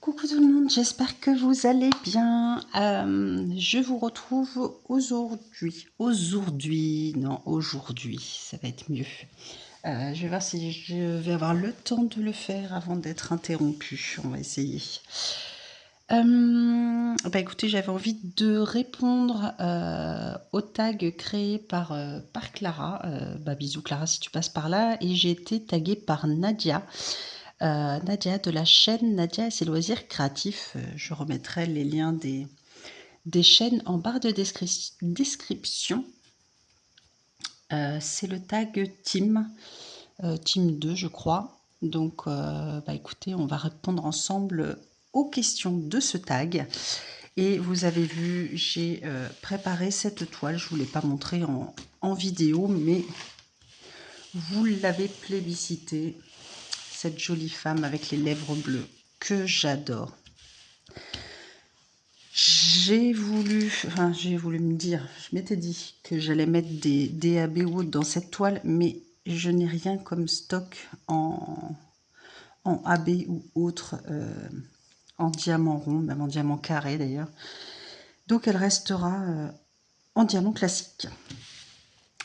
Coucou tout le monde, j'espère que vous allez bien. Je vous retrouve aujourd'hui, ça va être mieux. Je vais voir si je vais avoir le temps de le faire avant d'être interrompue. On va essayer. Écoutez, j'avais envie de répondre au tag créé par Clara. Bisous Clara si tu passes par là. Et j'ai été taguée par Nadia. Nadia de la chaîne Nadia et ses loisirs créatifs. Je remettrai les liens des chaînes en barre de description. C'est le tag Team 2 je crois. Donc écoutez, on va répondre ensemble aux questions de ce tag. Et vous avez vu, j'ai préparé cette toile. Je ne vous l'ai pas montrée en vidéo, mais vous l'avez plébiscité. Cette jolie femme avec les lèvres bleues que j'adore. J'ai voulu me dire, je m'étais dit que j'allais mettre des DAB Wood dans cette toile, mais je n'ai rien comme stock en AB ou autre, en diamant rond, même en diamant carré d'ailleurs. Donc elle restera en diamant classique.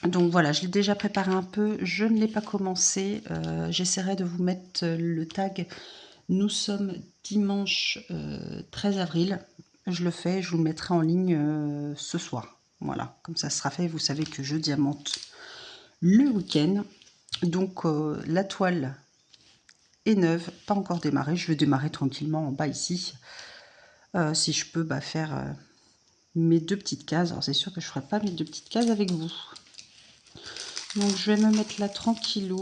Donc voilà, je l'ai déjà préparé un peu, je ne l'ai pas commencé. J'essaierai de vous mettre le tag. Nous sommes dimanche 13 avril. Je le fais, je vous le mettrai en ligne ce soir. Voilà, comme ça sera fait. Vous savez que je diamante le week-end. Donc la toile est neuve, pas encore démarrée. Je vais démarrer tranquillement en bas ici. Si je peux faire mes deux petites cases. Alors c'est sûr que je ne ferai pas mes deux petites cases avec vous. Donc je vais me mettre là tranquillou.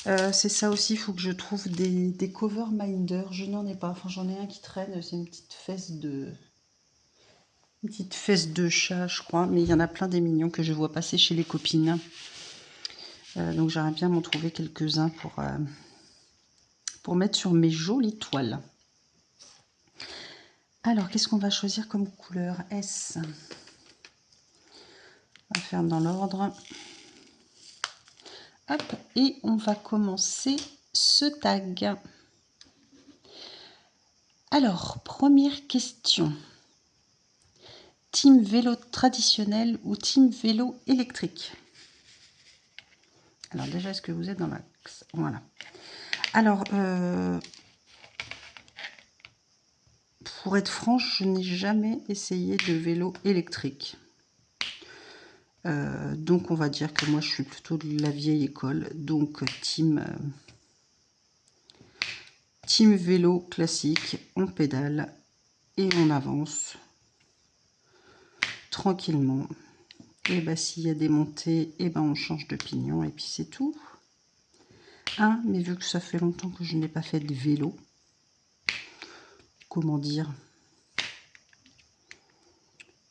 C'est ça aussi, il faut que je trouve des cover minder. Je n'en ai pas. Enfin, j'en ai un qui traîne. C'est une petite fesse de chat, je crois. Mais il y en a plein des mignons que je vois passer chez les copines. Donc j'aimerais bien m'en trouver quelques-uns pour mettre sur mes jolies toiles. Alors, qu'est-ce qu'on va choisir comme couleur? S. On va faire dans l'ordre. Hop, et on va commencer ce tag. Alors, première question. Team vélo traditionnel ou team vélo électrique? Alors déjà, est-ce que vous êtes dans l'axe? Voilà. Alors, pour être franche, je n'ai jamais essayé de vélo électrique. Donc, on va dire que moi, je suis plutôt de la vieille école. Donc, team vélo classique. On pédale et on avance tranquillement. Et s'il y a des montées, on change de pignon et puis c'est tout. Mais vu que ça fait longtemps que je n'ai pas fait de vélo, comment dire,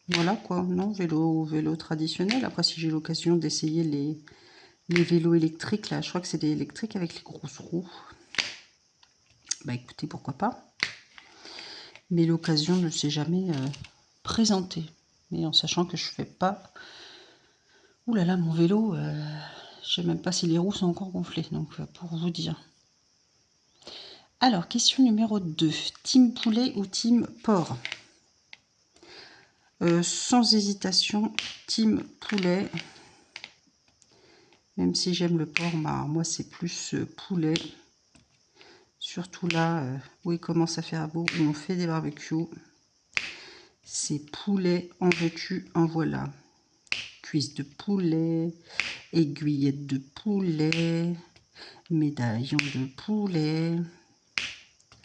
voilà quoi, non, vélo traditionnel. Après, si j'ai l'occasion d'essayer les vélos électriques, là, je crois que c'est des électriques avec les grosses roues. Écoutez, pourquoi pas. Mais l'occasion ne s'est jamais présentée. Mais en sachant que je fais pas... Ouh là là, mon vélo, je sais même pas si les roues sont encore gonflées, donc pour vous dire. Alors, question numéro 2. Team poulet ou team porc? Sans hésitation, team poulet. Même si j'aime le porc, moi c'est plus poulet. Surtout là où il commence à faire beau, où on fait des barbecues. C'est poulet, en veux-tu, en voilà. Cuisses de poulet, aiguillettes de poulet, médaillons de poulet,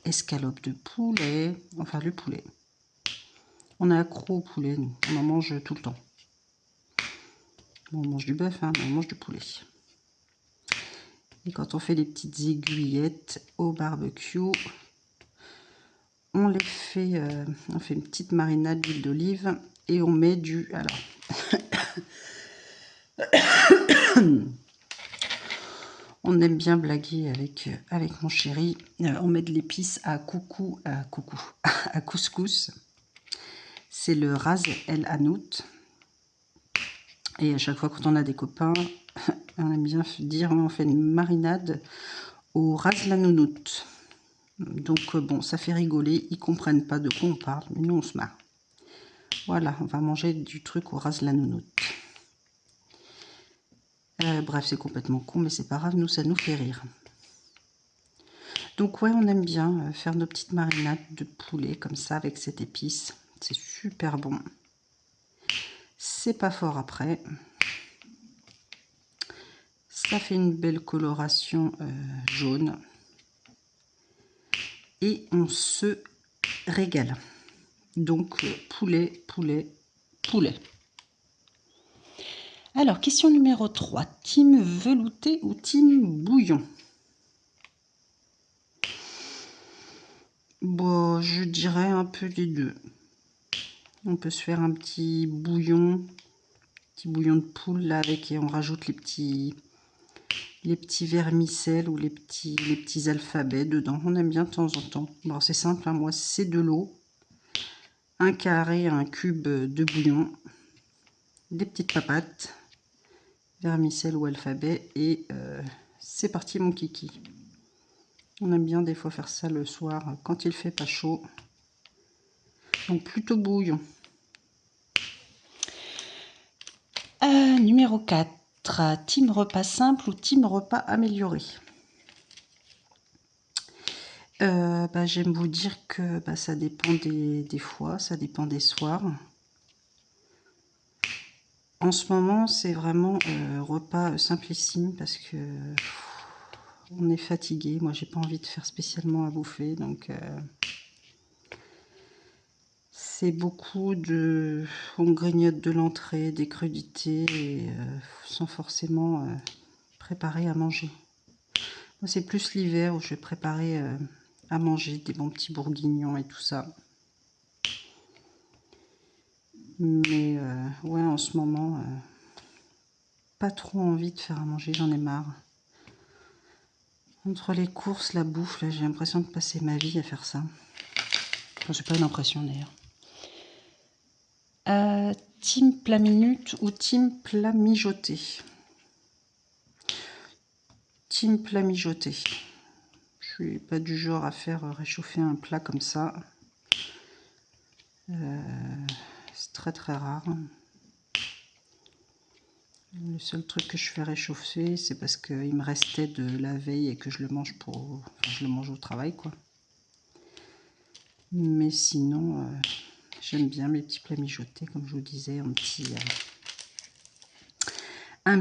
escalope de poulet, enfin le poulet. On est accro au poulet, nous. On en mange tout le temps. Bon, on mange du bœuf, mais on mange du poulet. Et quand on fait les petites aiguillettes au barbecue, on les fait, on fait une petite marinade d'huile d'olive et on met du... Alors, on aime bien blaguer avec mon chéri. On met de l'épice à à couscous. C'est le Ras El Hanout. Et à chaque fois, quand on a des copains, on aime bien dire on fait une marinade au Ras La Nounoute. Donc bon, ça fait rigoler, ils comprennent pas de quoi on parle, mais nous on se marre. Voilà, on va manger du truc au ras la nounoute. Bref, c'est complètement con, mais c'est pas grave, nous ça nous fait rire. Donc ouais, on aime bien faire nos petites marinades de poulet comme ça avec cette épice. C'est super bon. C'est pas fort après. Ça fait une belle coloration jaune. Et on se régale. Donc poulet, poulet, poulet. Alors, question numéro 3. Team velouté ou team bouillon? Bon, je dirais un peu des deux. On peut se faire un petit bouillon de poule là avec, et on rajoute les petits vermicelles ou les petits alphabets dedans. On aime bien de temps en temps. Bon, c'est simple, hein, moi c'est de l'eau, un carré, un cube de bouillon, des petites papates, vermicelles ou alphabet, et c'est parti mon kiki. On aime bien des fois faire ça le soir quand il fait pas chaud. Donc plutôt bouillon. Numéro 4. Team repas simple ou team repas amélioré? J'aime vous dire que ça dépend des fois, ça dépend des soirs. En ce moment, c'est vraiment repas simplissime parce que on est fatigué. Moi, j'ai pas envie de faire spécialement à bouffer, donc c'est beaucoup de... On grignote de l'entrée, des crudités, et, sans forcément préparer à manger. Moi, c'est plus l'hiver où je vais préparer à manger des bons petits bourguignons et tout ça. Mais ouais, en ce moment, pas trop envie de faire à manger, j'en ai marre. Entre les courses, la bouffe, là, j'ai l'impression de passer ma vie à faire ça. Enfin, j'ai pas une impression d'ailleurs. Team plat minute ou team plat mijoté? Team plat mijoté. Je suis pas du genre à faire réchauffer un plat comme ça. C'est très très rare. Le seul truc que je fais réchauffer, c'est parce qu'il me restait de la veille et que je le mange je le mange au travail, quoi. Mais sinon, j'aime bien mes petits plats mijotés, comme je vous disais, un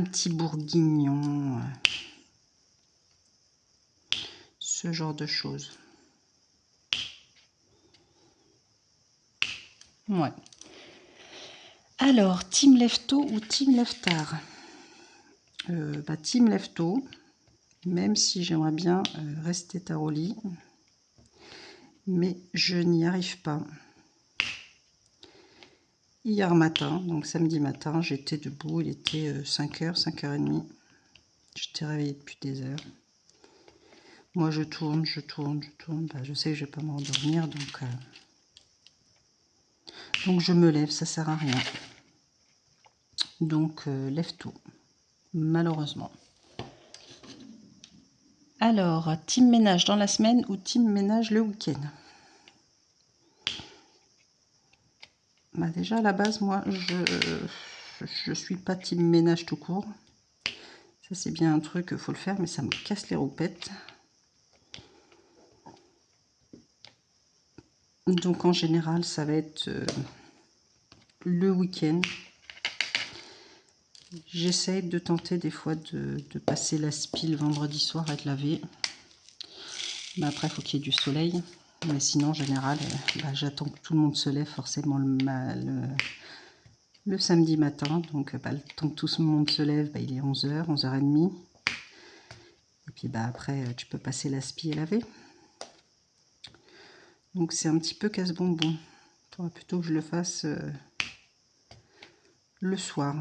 petit bourguignon, ce genre de choses. Ouais. Alors, team lève-tôt ou team lève-tard? Team lève-tôt, même si j'aimerais bien rester tard au lit, mais je n'y arrive pas. Hier matin, donc samedi matin, j'étais debout, il était 5h, 5h30. J'étais réveillée depuis des heures. Moi, je tourne. Je sais que je vais pas m'endormir, donc je me lève, ça sert à rien. Donc, lève tôt, malheureusement. Alors, team ménage dans la semaine ou team ménage le week-end? Déjà, à la base, moi, je suis pas team ménage tout court. Ça, c'est bien un truc, il faut le faire, mais ça me casse les roupettes. Donc, en général, ça va être le week-end. J'essaye de tenter des fois de passer la spile vendredi soir à être laver. Mais après, il faut qu'il y ait du soleil. Mais sinon, en général, j'attends que tout le monde se lève forcément le samedi matin. Donc, le temps que tout le monde se lève, il est 11h, 11h30. Et puis, après, tu peux passer la spie et laver. Donc, c'est un petit peu casse-bonbon. Il faudrait plutôt que je le fasse le soir.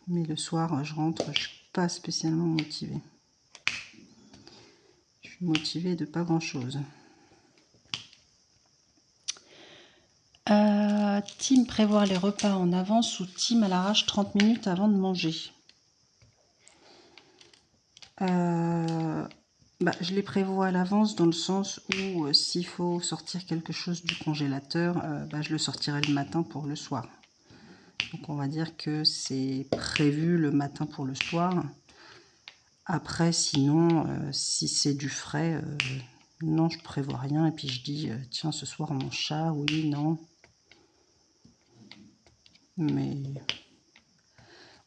Mais le soir, je rentre, je suis pas spécialement motivée. Je suis motivée de pas grand-chose. Team prévoir les repas en avance ou team à l'arrache 30 minutes avant de manger? Je les prévois à l'avance dans le sens où s'il faut sortir quelque chose du congélateur, je le sortirai le matin pour le soir. Donc on va dire que c'est prévu le matin pour le soir. Après, sinon, si c'est du frais, non, je prévois rien. Et puis je dis, tiens, ce soir, mon chat, oui, non. Mais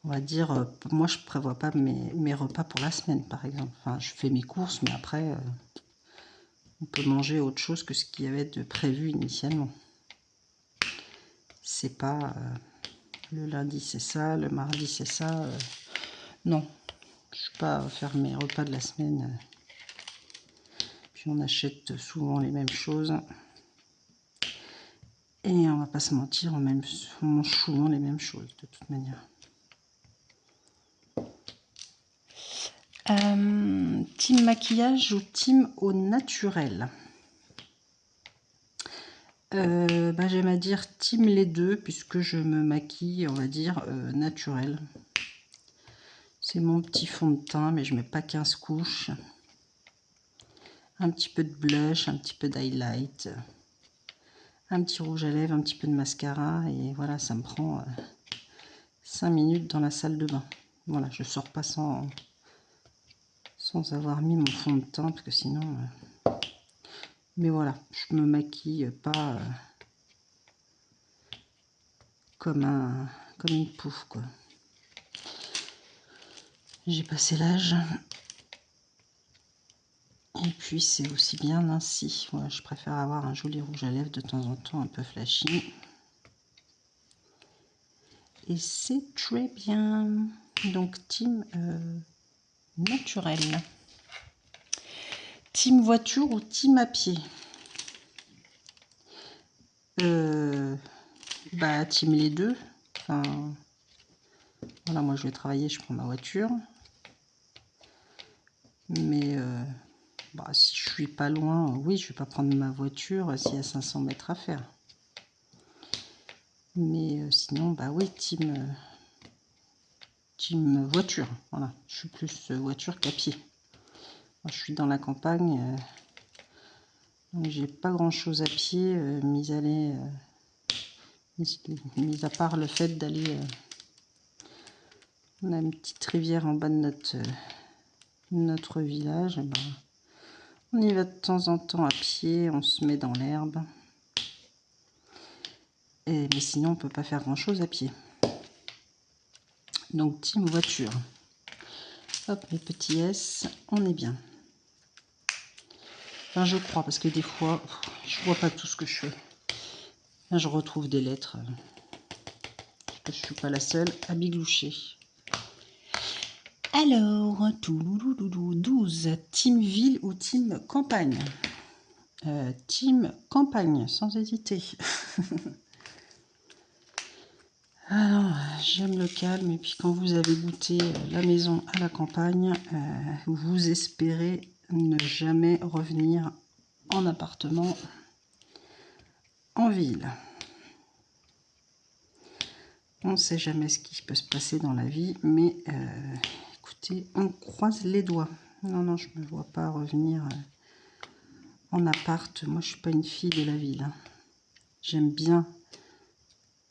on va dire, moi, je prévois pas mes repas pour la semaine, par exemple. Enfin, je fais mes courses, mais après, on peut manger autre chose que ce qu'il y avait de prévu initialement. C'est pas le lundi c'est ça, le mardi c'est ça. Non, je suis pas à faire mes repas de la semaine. Puis on achète souvent les mêmes choses. Et on va pas se mentir, on mange souvent les mêmes choses de toute manière. Team maquillage ou team au naturel? J'aime à dire team les deux, puisque je me maquille, on va dire, naturel. C'est mon petit fond de teint, mais je mets pas 15 couches. Un petit peu de blush, un petit peu d'highlight, un petit rouge à lèvres, un petit peu de mascara, et voilà, ça me prend 5 minutes dans la salle de bain. Voilà, je sors pas sans avoir mis mon fond de teint, parce que sinon... Mais voilà, je me maquille pas comme une pouffe, quoi. J'ai passé l'âge. Et puis c'est aussi bien ainsi. Ouais, je préfère avoir un joli rouge à lèvres de temps en temps, un peu flashy. Et c'est très bien. Donc team naturel. Team voiture ou team à pied? Team les deux. Enfin, voilà, moi je vais travailler, je prends ma voiture. Mais si je suis pas loin, oui, je vais pas prendre ma voiture s'il y a 500 mètres à faire. Mais sinon, oui, team voiture. Voilà, je suis plus voiture qu'à pied. Moi, je suis dans la campagne, donc j'ai pas grand chose à pied, mis à part le fait d'aller. On a une petite rivière en bas de notre village. On y va de temps en temps à pied, on se met dans l'herbe. Mais sinon, on peut pas faire grand chose à pied. Donc, team voiture. Hop, mes petits S, on est bien. Enfin, je crois, parce que des fois, je vois pas tout ce que je fais. Là, je retrouve des lettres. Parce que je suis pas la seule à bigloucher. Alors, 12. Team ville ou team campagne? Team campagne, sans hésiter. Alors, j'aime le calme, et puis quand vous avez goûté la maison à la campagne, vous espérez ne jamais revenir en appartement en ville. On ne sait jamais ce qui peut se passer dans la vie, mais écoutez, on croise les doigts. Non, je ne me vois pas revenir en appart. Moi, je suis pas une fille de la ville. J'aime bien.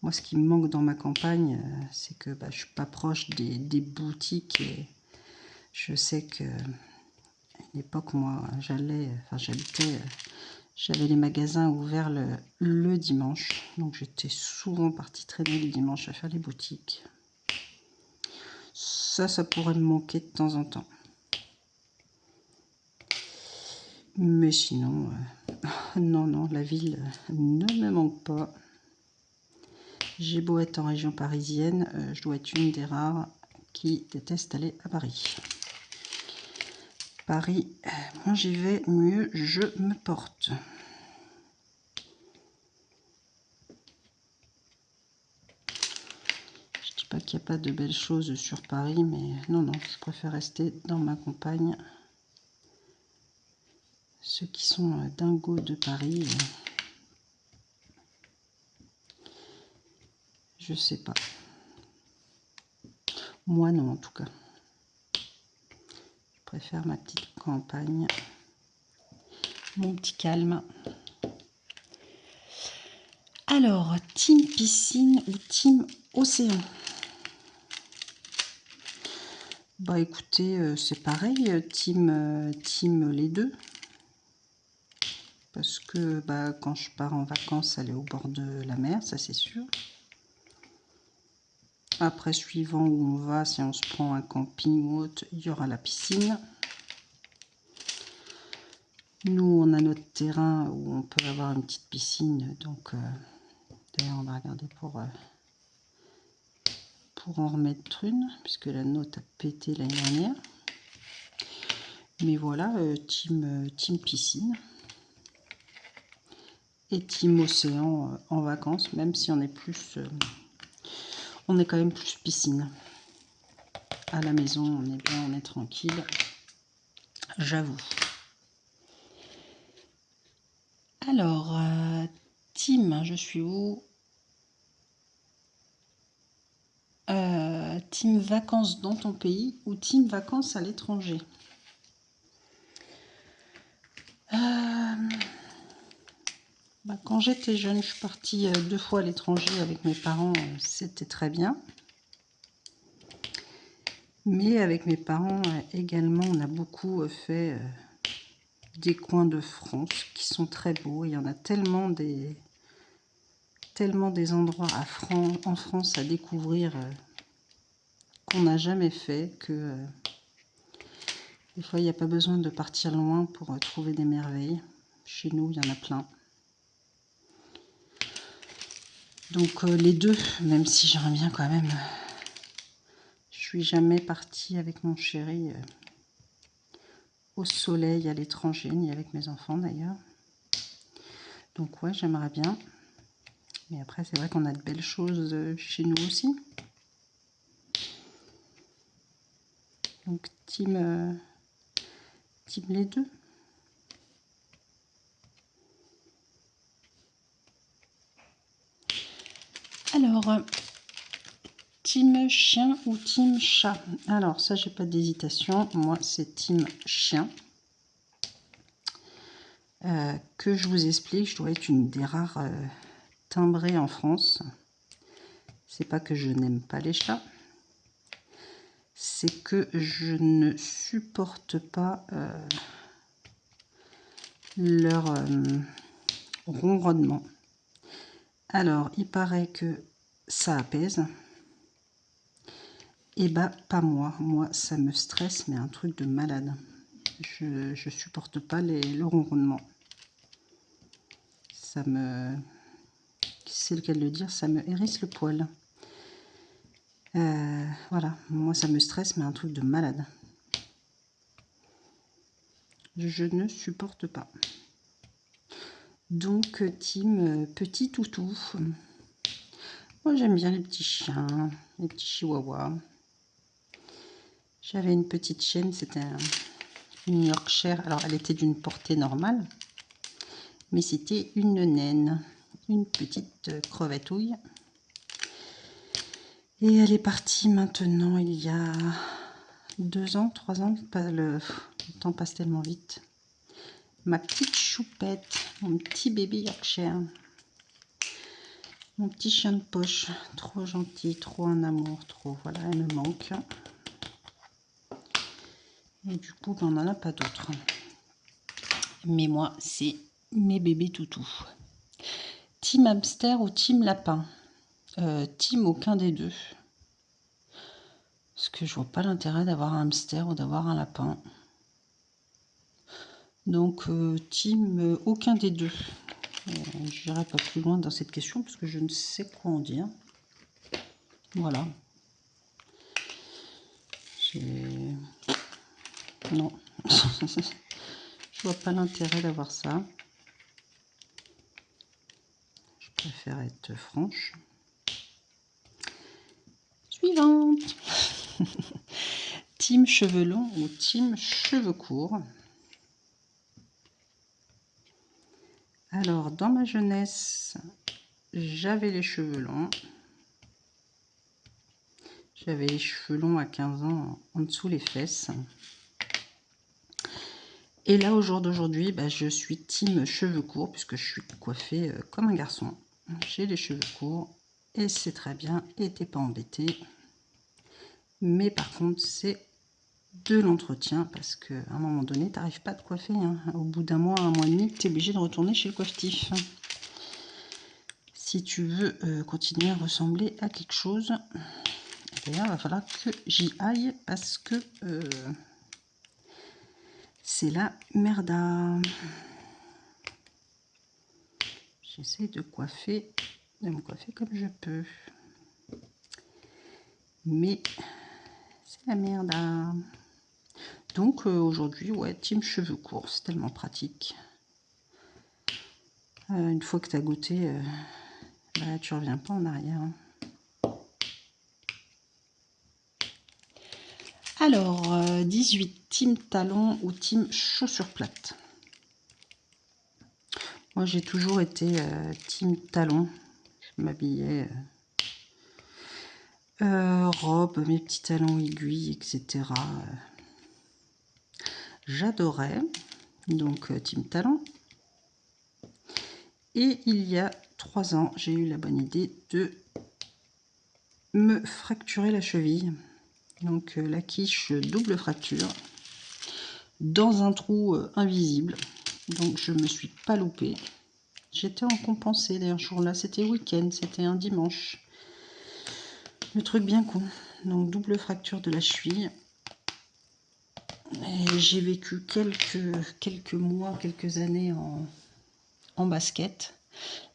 Moi, ce qui me manque dans ma campagne, c'est que je suis pas proche des boutiques. Et je sais que à une époque, moi, j'habitais, j'avais les magasins ouverts le dimanche. Donc, j'étais souvent partie traîner le dimanche à faire les boutiques. Ça pourrait me manquer de temps en temps. Mais sinon, non, la ville ne me manque pas. J'ai beau être en région parisienne, je dois être une des rares qui déteste aller à Paris. Paris, moins j'y vais, mieux je me porte. Je dis pas qu'il n'y a pas de belles choses sur Paris, mais non, je préfère rester dans ma campagne. Ceux qui sont dingos de Paris, je sais pas. Moi non, en tout cas. Je préfère ma petite campagne, mon petit calme. Alors, team piscine ou team océan? Bah écoutez, c'est pareil, team les deux. Parce que bah, quand je pars en vacances, aller au bord de la mer, ça c'est sûr. Après, suivant où on va, si on se prend un camping ou autre, il y aura la piscine. Nous, on a notre terrain où on peut avoir une petite piscine. Donc, d'ailleurs, on va regarder pour en remettre une, puisque la nôtre a pété l'année dernière. Mais voilà, team piscine. Et team océan en vacances, même si on est plus... on est quand même plus piscine. À la maison, on est bien, on est tranquille. J'avoue. Alors, team, je suis où? Team vacances dans ton pays ou team vacances à l'étranger? Bah, quand j'étais jeune, je suis partie 2 fois à l'étranger avec mes parents. C'était très bien. Mais avec mes parents également, on a beaucoup fait des coins de France qui sont très beaux. Il y en a tellement des endroits en France à découvrir qu'on n'a jamais fait que des fois, il n'y a pas besoin de partir loin pour trouver des merveilles. Chez nous, il y en a plein. Donc les deux, même si j'aimerais bien quand même. Je suis jamais partie avec mon chéri au soleil à l'étranger, ni avec mes enfants d'ailleurs. Donc ouais, j'aimerais bien. Mais après, c'est vrai qu'on a de belles choses chez nous aussi. Donc team les deux. Alors, team chien ou team chat? Alors ça, j'ai pas d'hésitation. Moi, c'est team chien. Que je vous explique, je dois être une des rares timbrées en France. C'est pas que je n'aime pas les chats, c'est que je ne supporte pas leur ronronnement. Alors, il paraît que ça apaise. Et bah, pas moi. Moi, ça me stresse, mais un truc de malade. Je supporte pas le ronronnement. Ça me... c'est le cas de le dire, ça me hérisse le poil. Voilà, moi ça me stresse, mais un truc de malade. Je ne supporte pas. Donc, team petit toutou. Moi j'aime bien les petits chiens, les petits chihuahuas. J'avais une petite chienne, c'était une Yorkshire. Alors elle était d'une portée normale, mais c'était une naine, une petite crevetouille. Et elle est partie maintenant il y a 2 ans, 3 ans. Le temps passe tellement vite. Ma petite choupette, mon petit bébé Yorkshire. Mon petit chien de poche, trop gentil, trop un amour, trop, voilà, elle me manque. Et du coup, on n'en a pas d'autres. Mais moi, c'est mes bébés toutous. Team hamster ou team lapin? Team aucun des deux. Parce que je vois pas l'intérêt d'avoir un hamster ou d'avoir un lapin. Donc, team aucun des deux. Je n'irai pas plus loin dans cette question parce que je ne sais quoi en dire. Voilà. Non. Je vois pas l'intérêt d'avoir ça. Je préfère être franche. Suivante. Team cheveux longs ou team cheveux courts? Alors, dans ma jeunesse, j'avais les cheveux longs. J'avais les cheveux longs à 15 ans en dessous les fesses. Et là, au jour d'aujourd'hui, bah, je suis team cheveux courts, puisque je suis coiffée comme un garçon. J'ai les cheveux courts, et c'est très bien, et t'es pas embêté. Mais par contre, c'est de l'entretien, parce qu'à un moment donné, t'arrives pas à te coiffer. Hein. Au bout d'un mois, un mois et demi, tu es obligé de retourner chez le coiffetif. Si tu veux continuer à ressembler à quelque chose, d'ailleurs, il va falloir que j'y aille, parce que c'est la merda. J'essaie de me coiffer comme je peux. Mais c'est la merde. Donc aujourd'hui, ouais, team cheveux courts, c'est tellement pratique. Une fois que tu as goûté, bah, tu reviens pas en arrière. Alors, 18, team talon ou team chaussures plates. Moi, j'ai toujours été team talon. Je m'habillais robe, mes petits talons aiguilles, etc. J'adorais. Donc, team talon. Et il y a 3 ans, j'ai eu la bonne idée de me fracturer la cheville. Donc, la quiche double fracture dans un trou invisible. Donc, je me suis pas loupée. J'étais en compensé d'ailleurs, ce jour-là, c'était week-end, c'était un dimanche. Le truc bien con. Donc, double fracture de la cheville. Et j'ai vécu quelques mois, quelques années en basket.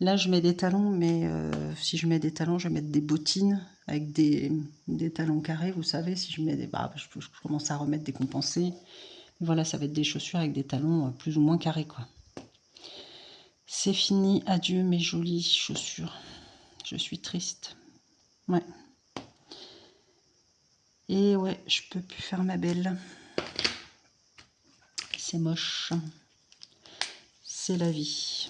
Là, je mets des talons, mais si je mets des talons, je vais mettre des bottines avec des talons carrés. Vous savez, si je mets des... Bah, je commence à remettre des compensés. Voilà, ça va être des chaussures avec des talons plus ou moins carrés, quoi. C'est fini. Adieu, mes jolies chaussures. Je suis triste. Ouais. Et ouais, je peux plus faire ma belle. C'est moche. C'est la vie.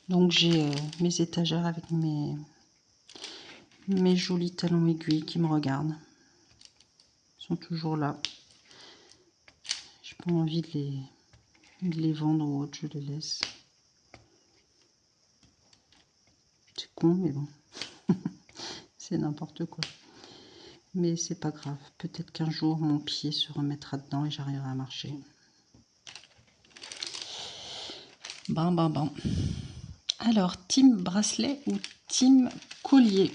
Donc j'ai mes étagères avec mes jolis talons aiguilles qui me regardent. Ils sont toujours là. J'ai pas envie de les vendre ou autre, je les laisse. C'est con, mais bon. C'est n'importe quoi. Mais c'est pas grave. Peut-être qu'un jour, mon pied se remettra dedans et j'arriverai à marcher. Bon. Alors, team bracelet ou team collier?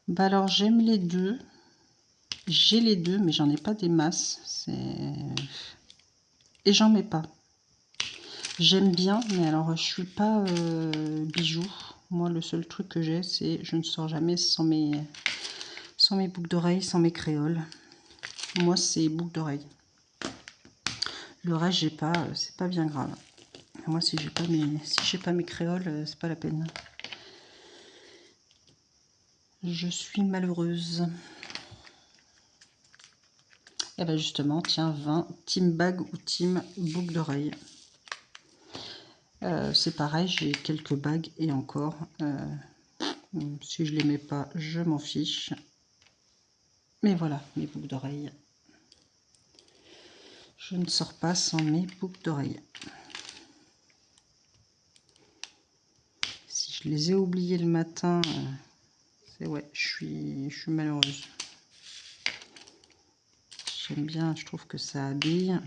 Bah alors, j'aime les deux. J'ai les deux, mais j'en ai pas des masses. Et j'en mets pas. J'aime bien, mais alors je suis pas bijoux. Moi, le seul truc que j'ai, c'est je ne sors jamais sans mes boucles d'oreilles, sans mes créoles. Moi, c'est boucles d'oreilles. Le reste, j'ai pas, c'est pas bien grave. Moi, si j'ai pas mes créoles, c'est pas la peine. Je suis malheureuse. Et ben justement, tiens, 20, team bague ou team boucle d'oreille. C'est pareil, j'ai quelques bagues et encore. Si je les mets pas, je m'en fiche. Mais voilà, mes boucles d'oreilles. Je ne sors pas sans mes boucles d'oreilles. Si je les ai oubliées le matin, c'est ouais, je suis malheureuse. J'aime bien, je trouve que ça habille.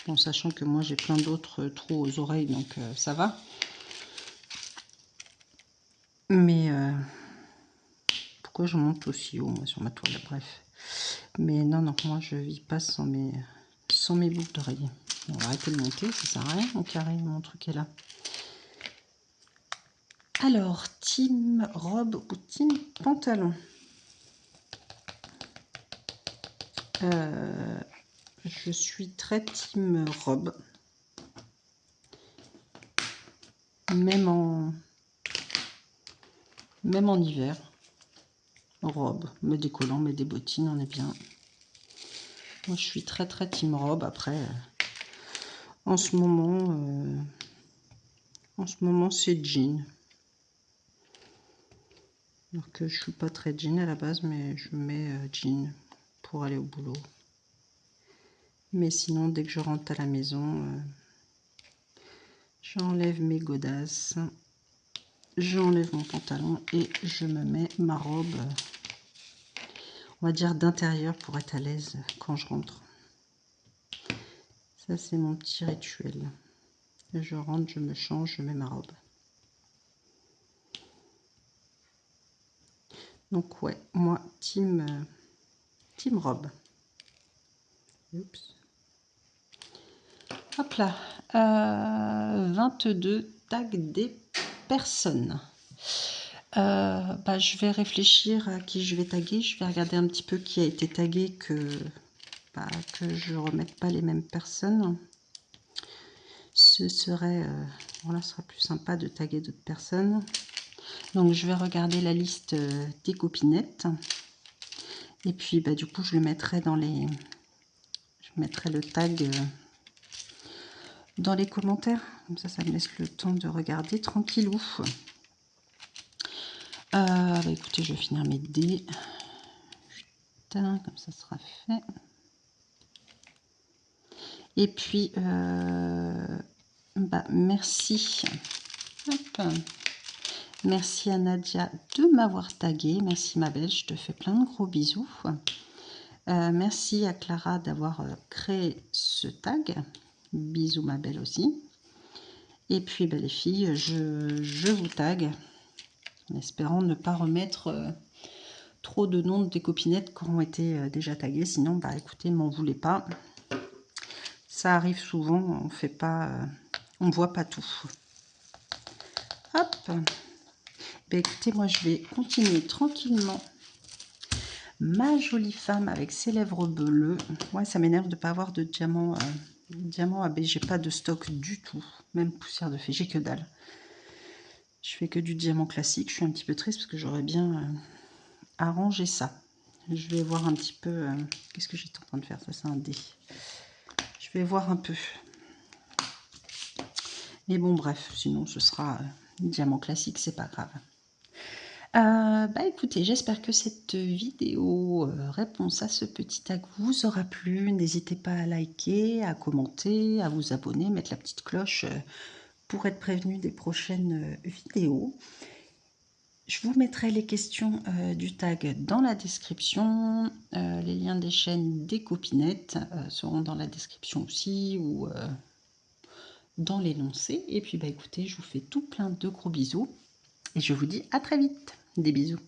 Bon, sachant que moi j'ai plein d'autres trous aux oreilles, donc ça va. Mais pourquoi je monte aussi haut moi, sur ma toile? Bref. Mais non, moi je vis pas sans mes boucles d'oreilles. On va arrêter de monter, ça sert à rien. Mon carré, mon truc est là. Alors, team robe ou team pantalon? Je suis très team robe. Même en hiver. Robe, me décollant, mais des bottines, on est bien. Moi, je suis très team robe. Après, en ce moment, c'est jean. Alors que je suis pas très jean à la base, mais je mets jean pour aller au boulot. Mais sinon, dès que je rentre à la maison, j'enlève mes godasses, j'enlève mon pantalon et je me mets ma robe, on va dire d'intérieur, pour être à l'aise quand je rentre. Ça, c'est mon petit rituel. Je rentre, je me change, je mets ma robe. Donc ouais, moi, team robe. Oups. Hop là. 22 tags des personnes. Je vais réfléchir à qui je vais taguer. Je vais regarder un petit peu qui a été tagué, que je ne remette pas les mêmes personnes. Ce serait, voilà, ce sera plus sympa de taguer d'autres personnes. Donc je vais regarder la liste des copinettes. Et puis du coup je le mettrai dans les... Je mettrai le tag dans les commentaires. Comme ça, ça me laisse le temps de regarder tranquillou. Écoutez, je vais finir mes dés. Putain, comme ça sera fait. Et puis, merci. Hop. Merci à Nadia de m'avoir tagué. Merci ma belle, je te fais plein de gros bisous. Merci à Clara d'avoir créé ce tag. Bisous ma belle aussi. Et puis les filles, je vous tag en espérant ne pas remettre trop de noms des copinettes qui ont été déjà taguées. Sinon, écoutez, m'en voulez pas. Ça arrive souvent, on fait pas, on ne voit pas tout. Hop. Écoutez, moi je vais continuer tranquillement ma jolie femme avec ses lèvres bleues. Ouais, ça m'énerve de ne pas avoir de diamant, diamant AB. J'ai pas de stock du tout, même poussière de fée, j'ai que dalle. Je fais que du diamant classique. Je suis un petit peu triste parce que j'aurais bien arrangé ça. Je vais voir un petit peu. Qu'est-ce que j'étais en train de faire? Ça, c'est un dé. Je vais voir un peu. Mais bon, bref, sinon ce sera diamant classique, c'est pas grave. Écoutez, j'espère que cette vidéo réponse à ce petit tag vous aura plu. N'hésitez pas à liker, à commenter, à vous abonner, mettre la petite cloche pour être prévenu des prochaines vidéos. Je vous mettrai les questions du tag dans la description. Les liens des chaînes des copinettes seront dans la description aussi, ou dans l'énoncé. Et puis écoutez, je vous fais tout plein de gros bisous. Et je vous dis à très vite. Des bisous.